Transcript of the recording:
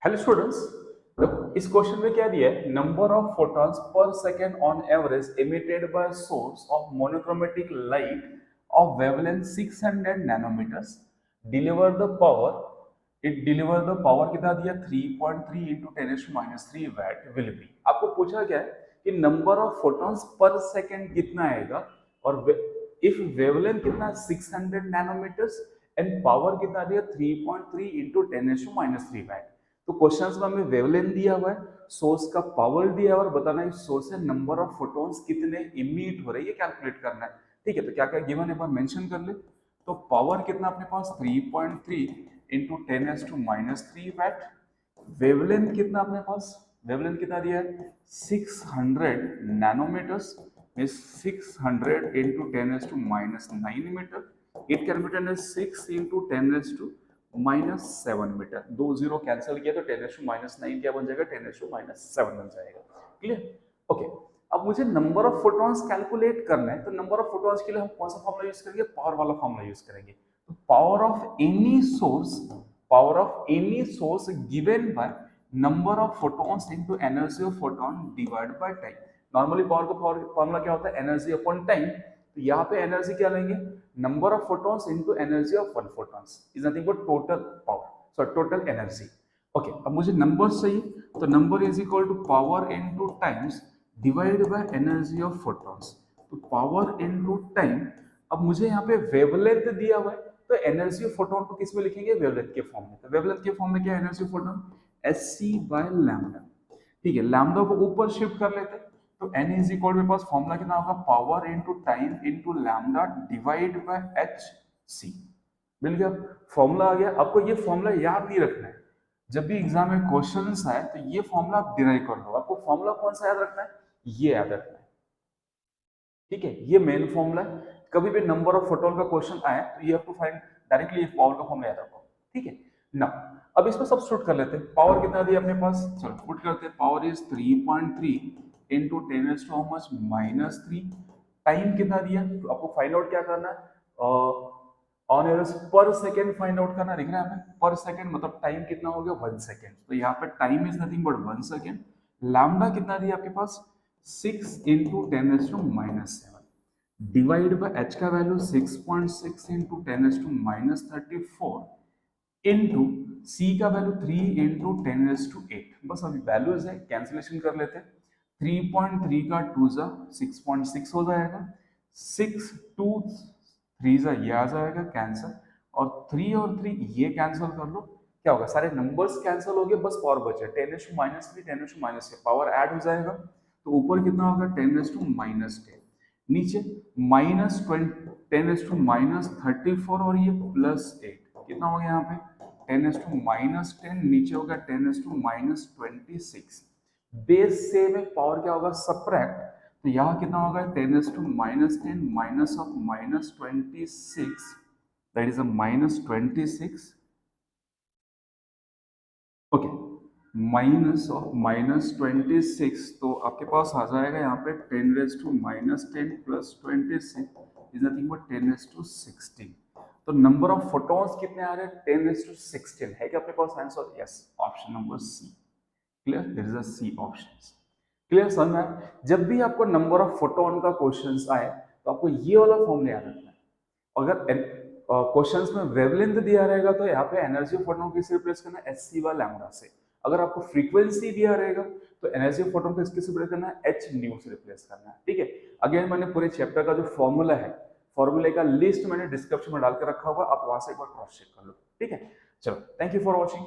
Hello students, इस question में क्या दिया है? Number of photons per second on average emitted by source of monochromatic light of wavelength 600 nanometers deliver the power deliver the power कितना दिया? 3.3 into 10⁻³ VAT will be. आपको पूछा क्या है कि number of photons per second कितना आएगा और इफ वेवलेंथ कितना 600 नैनोमीटर्स एंड पावर कितना दिया? 3.3 इंटू 10⁻³ वैट। तो क्वेश्चंस में हमें वेवलेंथ दिया हुआ है, सोर्स का पावर दिया हुआ है और बताना है सोर्स से नंबर ऑफ फोटॉन्स कितने इमिट हो रहे हैं, ये कैलकुलेट करना है। ठीक है, तो क्या क्या गिवन है, एक बार मेंशन कर ले। तो पावर कितना अपने पास? 3.3 इंटू 10⁻³ वैट। वेवलेंथ कितना अपने पास? वेवलेंथ कितना दिया है? 600 nanometers, means 600 into 10⁻⁹ metre. It can be written as 6 into 10⁻⁻7 metre. 2 zero cancel किया तो 10⁻⁹ क्या बन जाएगा? 10⁻7 बन जाएगा। क्लियर? ओके, अब मुझे नंबर ऑफ फोटॉन्स कैलकुलेट करना है, तो नंबर ऑफ फोटॉन्स के लिए हम कौन सा फॉर्मूला यूज करेंगे? पावर वाला फॉर्मूला यूज करेंगे। तो power of any source given by number of photons into energy of photon divide by time. Normally power का फॉर्मूला क्या होता है? Energy upon time. तो यहाँ पे एनर्जी क्या लेंगे? Number of photons into energy of one photons is nothing but total power, sorry total energy. Okay, अब मुझे नंबर चाहिए, तो number is equal to power into times divide by energy of photons. तो power into time. अब मुझे यहाँ पे wavelength दिया हुआ है, तो एनर्जी ऑफ फोटॉन को किस में लिखेंगे? वेवलेंथ के फॉर्म में। तो वेवलेंथ के फॉर्म में क्या है energy of photon? SC by lambda. ठीक है, लैम्डा को ऊपर शिफ्ट कर लेते हैं, तो n इज इक्वल मेरे पास फॉर्मूला कितना होगा? Power into time into lambda divide by H C. मिल गया, फॉर्मूला आ गया। आपको ये फॉर्मूला याद नहीं रखना है, जब भी एग्जाम में क्वेश्चंस आए तो ये फॉर्मूला आप डिराइव कर लो। आपको फॉर्मूला कौन सा याद रखना है? ये याद रखना है। ठीक है, ये मेन फॉर्मूला है। कभी भी नंबर ऑफ फोटॉन का क्वेश्चन आए तो ये आपको फाइंड डायरेक्टली ये पावर का फॉर्मूला याद रखो। ठीक है ना, अब इसमें सब्स्टिट्यूट कर लेते हैं। पावर कितना दिया अपने पास? चलो पुट करते हैं। Power is 3.3 into 10⁻⁻3। टाइम कितना दिया? तो आपको फाइंड आउट क्या करना है? ऑन एवरेज पर सेकेंड फाइंड आउट करना। दिख रहा है हमें पर सेकेंड, मतलब टाइम कितना हो गया? 1 सेकेंड। तो यहाँ पे time is nothing but 1 second. Lambda कितना दिया आपके पास? 6 इंटू 10⁻⁻7 डिवाइड बाय एच का वैल्यू 6.6 इंटू 10⁻⁻34 इंटू सी का वैल्यू 3 इंटू 10⁸8। बस अभी वैल्यूज है, कैंसिलेशन कर लेते हैं। 3.3 का 2 जा 6.6 हो जाएगा, 6 2 3 जा ये आ जाएगा कैंसिल, और 3 और 3 ये कैंसिल कर लो। क्या होगा? सारे नंबर्स कैंसिल हो गए, बस पावर बचे 10⁻3 10⁻6। पावर ऐड हो जाएगा, तो ऊपर कितना होगा? 10⁻10। नीचे -10⁻34 और ये +8 कितना हो गया यहाँ पे? 10⁻10। नीचे होगा 10⁻26। बेस से में पावर क्या होगा? सब्ट्रैक्ट। तो यहाँ कितना होगा? 10⁻10 minus of -26, that is a -26। Okay, minus of -26, तो आपके पास आ जाएगा यहाँ पे 10⁻10 प्लस 26 इज नथिंग बट 10⁻16। तो नंबर ऑफ फोटॉन्स कितने आ रहे हैं? 10⁻16 है क्या आपके पास answer? Yes, option number C. Clear? This is a C option. Clear समझ में आया? जब भी आपको नंबर ऑफ फोटॉन का क्वेश्चंस आए तो आपको ये वाला फॉर्मूला याद रखना है। अगर क्वेश्चंस में वेवलेंथ दिया रहेगा तो यहाँ पे एनर्जी ऑफ फोटॉन किससे रिप्लेस करना है? एच सी बाय लैम्डा से। अगर आपको फ्रीक्वेंसी दिया रहेगा तो एनर्जी ऑफ फोटॉन को किससे रिप्लेस करना है? एच न्यू से रिप्लेस करना है। ठीक है, अगेन मैंने पूरे चैप्टर का जो फॉर्मूला है, फॉर्मूले का लिस्ट मैंने डिस्क्रिप्शन में डाल के रखा होगा, आप वहां से एक बार क्रॉस चेक कर लो। ठीक है, चलो, थैंक यू फॉर वॉचिंग।